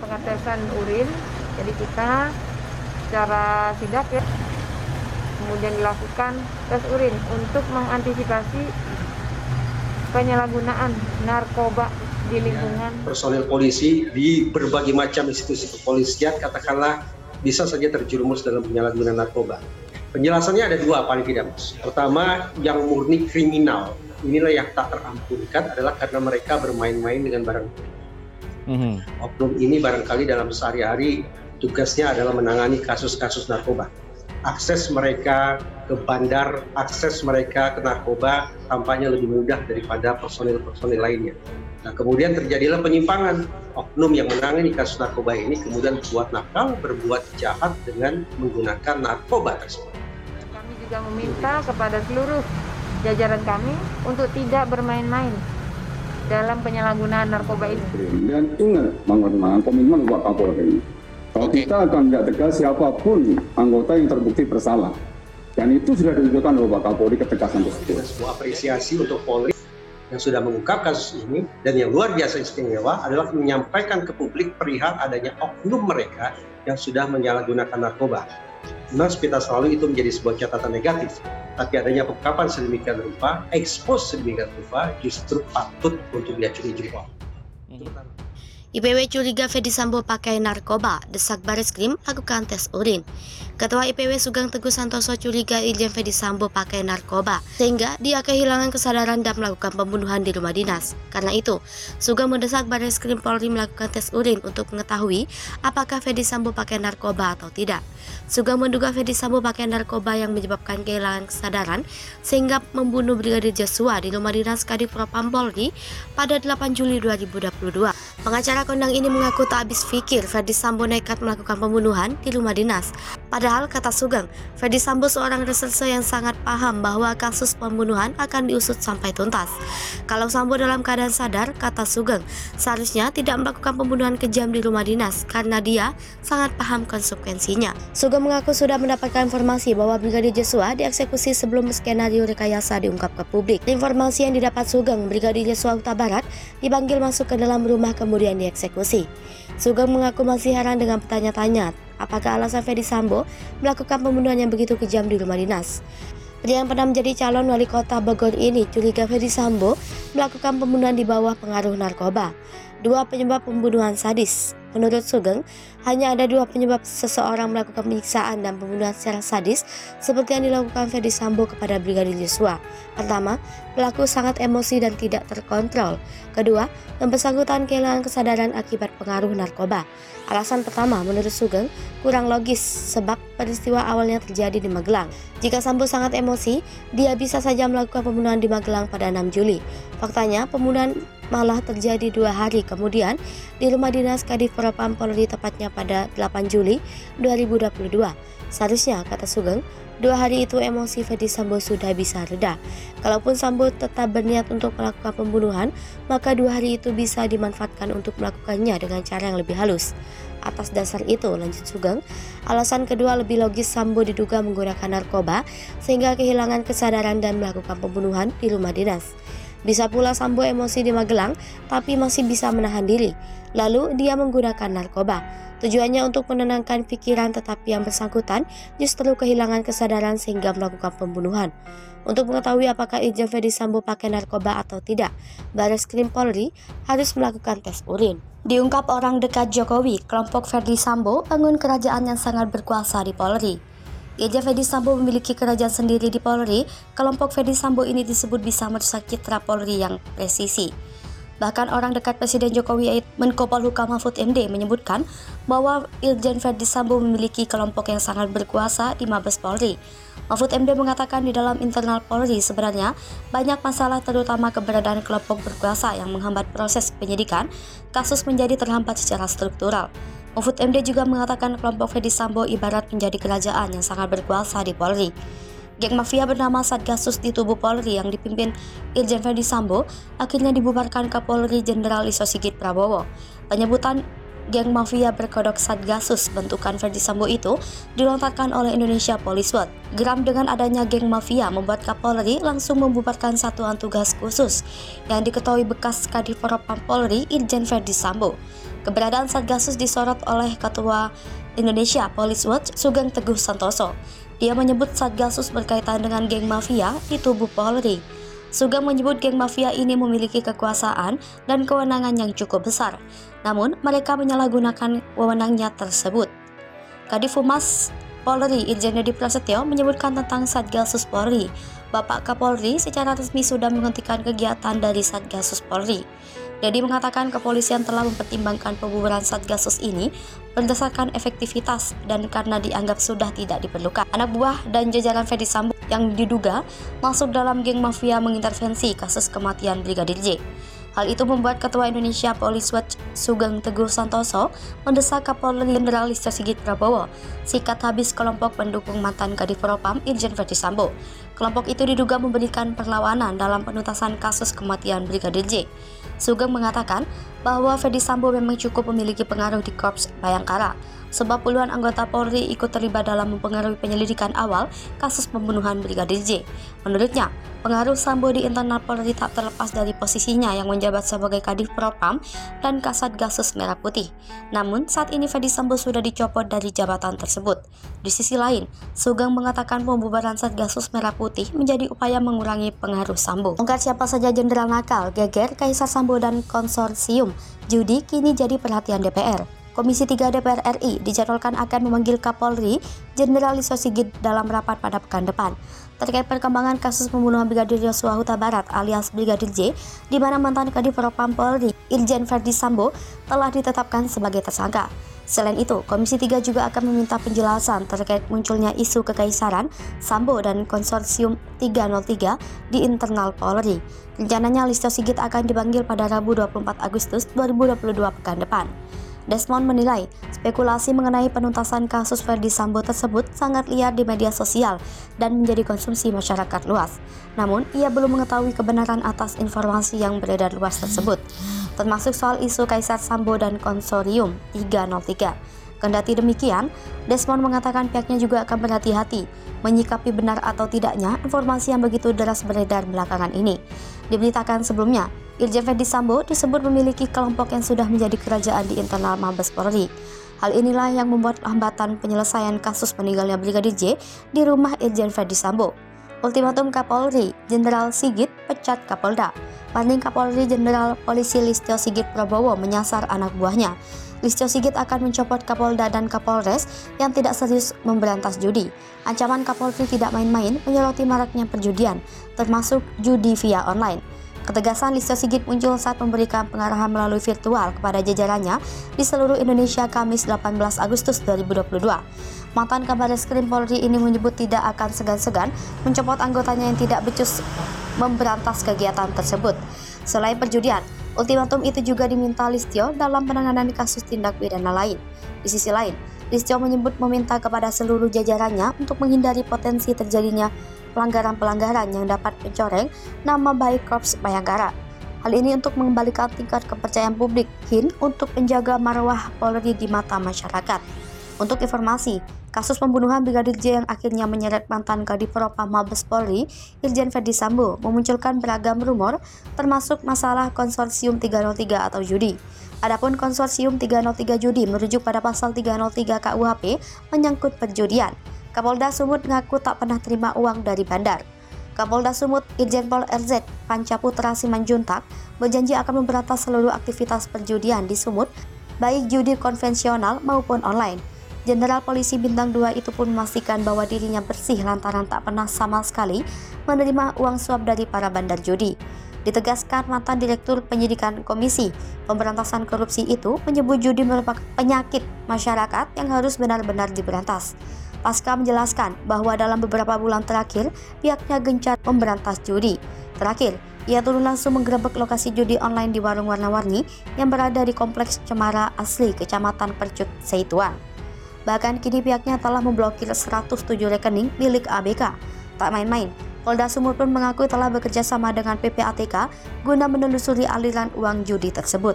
pengetesan urin. Jadi kita secara sidak ya, kemudian dilakukan tes urin untuk mengantisipasi penyalahgunaan narkoba di lingkungan. Personil polisi di berbagai macam institusi kepolisian katakanlah bisa saja terjerumus dalam penyalahgunaan narkoba. Penjelasannya ada dua paling tidak, Mas. Pertama, yang murni kriminal, inilah yang tak terampunkan adalah karena mereka bermain-main dengan barang bukti. Oknum ini barangkali dalam sehari-hari tugasnya adalah menangani kasus-kasus narkoba. Akses mereka ke bandar, akses mereka ke narkoba tampaknya lebih mudah daripada personil-personil lainnya. Nah, kemudian terjadilah penyimpangan. Oknum yang menangani kasus narkoba ini kemudian berbuat nakal, berbuat jahat dengan menggunakan narkoba tersebut. Kami juga meminta kepada seluruh jajaran kami untuk tidak bermain-main dalam penyalahgunaan narkoba ini. Dan ingat komitmen Pak Kapolri, kalau kita akan tidak tegas siapapun anggota yang terbukti bersalah. Dan itu sudah ditunjukkan oleh Pak Kapolri ketegasan tersebut. Sebuah apresiasi untuk Polri yang sudah mengungkap kasus ini, dan yang luar biasa istimewa adalah menyampaikan ke publik perihal adanya oknum mereka yang sudah menyalahgunakan narkoba. Mas, kita selalu itu menjadi sebuah catatan negatif, tapi adanya pengungkapan sedemikian rupa, expose sedemikian rupa, justru patut untuk diacungi jempol. IPW curiga Ferdy Sambo pakai narkoba, desak Bareskrim lakukan tes urin. Ketua IPW Sugeng Teguh Santoso curiga Irjen Ferdy Sambo pakai narkoba, sehingga dia kehilangan kesadaran dan melakukan pembunuhan di rumah dinas. Karena itu, Sugeng mendesak Bareskrim Polri melakukan tes urin untuk mengetahui apakah Ferdy Sambo pakai narkoba atau tidak. Sugeng menduga Ferdy Sambo pakai narkoba yang menyebabkan kehilangan kesadaran sehingga membunuh Brigadir Joshua di rumah dinas Kadif Propam Polri pada 8 Juli 2022. Pengacara kondang ini mengaku tak habis pikir Ferdy Sambo nekat melakukan pembunuhan di rumah dinas. Padahal kata Sugeng, Ferdy Sambo seorang reserse yang sangat paham bahwa kasus pembunuhan akan diusut sampai tuntas. Kalau Sambo dalam keadaan sadar, kata Sugeng, seharusnya tidak melakukan pembunuhan kejam di rumah dinas karena dia sangat paham konsekuensinya. Sugeng mengaku sudah mendapatkan informasi bahwa Brigadir Joshua dieksekusi sebelum skenario rekayasa diungkap ke publik. Informasi yang didapat Sugeng, Brigadir Joshua Huta Barat dipanggil masuk ke dalam rumah kemudian dieksekusi. Sugeng mengaku masih heran dengan bertanya-tanya apakah alasan Ferdy Sambo melakukan pembunuhan yang begitu kejam di rumah dinas. Pria yang pernah menjadi calon wali kota Bogor ini curiga Ferdy Sambo melakukan pembunuhan di bawah pengaruh narkoba. Dua penyebab pembunuhan sadis. Menurut Sugeng, hanya ada dua penyebab seseorang melakukan penyiksaan dan pembunuhan secara sadis seperti yang dilakukan Ferdy Sambo kepada Brigadir Joshua. Pertama, pelaku sangat emosi dan tidak terkontrol. Kedua, yang bersangkutan kehilangan kesadaran akibat pengaruh narkoba. Alasan pertama, menurut Sugeng, kurang logis sebab peristiwa awalnya terjadi di Magelang. Jika Sambo sangat emosi, dia bisa saja melakukan pembunuhan di Magelang pada 6 Juli. Faktanya, pembunuhan malah terjadi 2 hari kemudian di rumah dinas Kadif Propam Polri tepatnya pada 8 Juli 2022. Seharusnya, kata Sugeng, 2 hari itu emosi Ferdy Sambo sudah bisa reda. Kalaupun Sambo tetap berniat untuk melakukan pembunuhan, maka 2 hari itu bisa dimanfaatkan untuk melakukannya dengan cara yang lebih halus. Atas dasar itu, lanjut Sugeng, alasan kedua lebih logis Sambo diduga menggunakan narkoba sehingga kehilangan kesadaran dan melakukan pembunuhan di rumah dinas. Bisa pula Sambo emosi di Magelang, tapi masih bisa menahan diri. Lalu dia menggunakan narkoba. Tujuannya untuk menenangkan pikiran, tetapi yang bersangkutan justru kehilangan kesadaran sehingga melakukan pembunuhan. Untuk mengetahui apakah Irjen Ferdy Sambo pakai narkoba atau tidak, Bareskrim Polri harus melakukan tes urin. Diungkap orang dekat Jokowi, kelompok Ferdy Sambo bangun kerajaan yang sangat berkuasa di Polri. Irjen Ferdy Sambo memiliki kerajaan sendiri di Polri. Kelompok Ferdy Sambo ini disebut bisa merusak citra Polri yang presisi. Bahkan orang dekat Presiden Jokowi yaitu Menko Polhukam Mahfud MD menyebutkan bahwa Irjen Ferdy Sambo memiliki kelompok yang sangat berkuasa di Mabes Polri. Mahfud MD mengatakan di dalam internal Polri sebenarnya banyak masalah terutama keberadaan kelompok berkuasa yang menghambat proses penyidikan, kasus menjadi terhambat secara struktural. Mahfud MD juga mengatakan kelompok Ferdy Sambo ibarat menjadi kerajaan yang sangat berkuasa di Polri. Geng mafia bernama Satgasus di tubuh Polri yang dipimpin Irjen Ferdy Sambo akhirnya dibubarkan Kapolri Jenderal Listio Sigit Prabowo. Penyebutan geng mafia berkodok Satgasus bentukan Ferdi Sambo itu dilontarkan oleh Indonesia Police Watch. Geram dengan adanya geng mafia membuat Kapolri langsung membubarkan satuan tugas khusus yang diketahui bekas Kadif Propam Polri Irjen Ferdi Sambo. Keberadaan Satgasus disorot oleh Ketua Indonesia Police Watch Sugeng Teguh Santoso. Dia menyebut Satgasus berkaitan dengan geng mafia di tubuh Polri. Sugeng menyebut geng mafia ini memiliki kekuasaan dan kewenangan yang cukup besar, namun mereka menyalahgunakan wewenangnya tersebut. Kadif Humas Polri Irjen Deddy Prasetyo menyebutkan tentang Satgasus Polri. Bapak Kapolri secara resmi sudah menghentikan kegiatan dari Satgasus Polri. Deddy mengatakan kepolisian telah mempertimbangkan pembubaran Satgasus ini berdasarkan efektivitas dan karena dianggap sudah tidak diperlukan. Anak buah dan jajaran Ferdi Sambo yang diduga masuk dalam geng mafia mengintervensi kasus kematian Brigadir J. Hal itu membuat Ketua Indonesia Police Watch Sugeng Teguh Santoso mendesak Kapolri Jenderal Listio Sigit Prabowo sikat habis kelompok pendukung mantan Kadif Propam Irjen Ferdi Sambo. Kelompok itu diduga memberikan perlawanan dalam penuntasan kasus kematian Brigadir J. Sugeng mengatakan bahwa Ferdi Sambo memang cukup memiliki pengaruh di Korps Bayangkara, sebab puluhan anggota Polri ikut terlibat dalam mempengaruhi penyelidikan awal kasus pembunuhan Brigadir J. Menurutnya, pengaruh Sambo di internal Polri tak terlepas dari posisinya yang menjabat sebagai Kadif Propam dan Kasat Gasus Merah Putih. Namun, saat ini Ferdi Sambo sudah dicopot dari jabatan tersebut. Di sisi lain, Sugeng mengatakan pembubaran Satgasus Merah Putih menjadi upaya mengurangi pengaruh Sambo. Ungkap siapa saja jenderal nakal, geger, Kaisar Sambo dan konsorsium judi kini jadi perhatian DPR. Komisi 3 DPR RI dijadwalkan akan memanggil Kapolri Jenderal Listio Sigit dalam rapat pada pekan depan terkait perkembangan kasus pembunuhan Brigadir Yosua Huta Barat alias Brigadir J, di mana mantan Kadif Propam Polri Irjen Ferdi Sambo telah ditetapkan sebagai tersangka. Selain itu, Komisi 3 juga akan meminta penjelasan terkait munculnya isu kekaisaran Sambo dan konsorsium 303 di internal Polri. Rencananya Listio Sigit akan dipanggil pada Rabu 24 Agustus 2022 pekan depan. Desmond menilai spekulasi mengenai penuntasan kasus Ferdi Sambo tersebut sangat liar di media sosial dan menjadi konsumsi masyarakat luas. Namun, ia belum mengetahui kebenaran atas informasi yang beredar luas tersebut, termasuk soal isu Kaisar Sambo dan konsorsium 303. Kendati demikian, Desmond mengatakan pihaknya juga akan berhati-hati menyikapi benar atau tidaknya informasi yang begitu deras beredar belakangan ini. Diberitakan sebelumnya, Irjen Ferdi Sambo disebut memiliki kelompok yang sudah menjadi kerajaan di internal Mabes Polri. Hal inilah yang membuat hambatan penyelesaian kasus meninggalnya Brigadir J di rumah Irjen Ferdi Sambo. Ultimatum Kapolri Jenderal Sigit pecat Kapolda. Banding Kapolri Jenderal Polisi Listio Sigit Prabowo menyasar anak buahnya. Listio Sigit akan mencopot Kapolda dan Kapolres yang tidak serius memberantas judi. Ancaman Kapolri tidak main-main menyoroti maraknya perjudian, termasuk judi via online. Ketegasan Listio Sigit muncul saat memberikan pengarahan melalui virtual kepada jajarannya di seluruh Indonesia Kamis 18 Agustus 2022. Mantan Kabareskrim Polri ini menyebut tidak akan segan-segan mencopot anggotanya yang tidak becus memberantas kegiatan tersebut. Selain perjudian, ultimatum itu juga diminta Listio dalam penanganan kasus tindak pidana lain. Di sisi lain, Listio menyebut meminta kepada seluruh jajarannya untuk menghindari potensi terjadinya pelanggaran-pelanggaran yang dapat mencoreng nama baik Korps Bayangkara. Hal ini untuk mengembalikan tingkat kepercayaan publik, untuk menjaga marwah Polri di mata masyarakat. Untuk informasi, kasus pembunuhan Brigadir J yang akhirnya menyeret mantan Kadif Propam Mabes Polri Irjen Ferdi Sambo memunculkan beragam rumor, termasuk masalah konsorsium 303 atau judi. Adapun konsorsium 303 judi merujuk pada pasal 303 KUHP menyangkut perjudian. Kapolda Sumut mengaku tak pernah terima uang dari bandar. Kapolda Sumut Irjen Pol RZ Pancaputra Simanjuntak berjanji akan memberantas seluruh aktivitas perjudian di Sumut, baik judi konvensional maupun online. Jenderal Polisi Bintang 2 itu pun memastikan bahwa dirinya bersih lantaran tak pernah sama sekali menerima uang suap dari para bandar judi. Ditegaskan mantan Direktur Penyidikan Komisi Pemberantasan Korupsi itu menyebut judi merupakan penyakit masyarakat yang harus benar-benar diberantas. Pasca menjelaskan bahwa dalam beberapa bulan terakhir pihaknya gencar memberantas judi. Terakhir, ia turun langsung menggerebek lokasi judi online di warung warna-warni yang berada di Kompleks Cemara Asli, Kecamatan Percut, Seituan. Bahkan kini pihaknya telah memblokir 107 rekening milik ABK. Tak main-main, Polda Sumut pun mengaku telah bekerja sama dengan PPATK guna menelusuri aliran uang judi tersebut.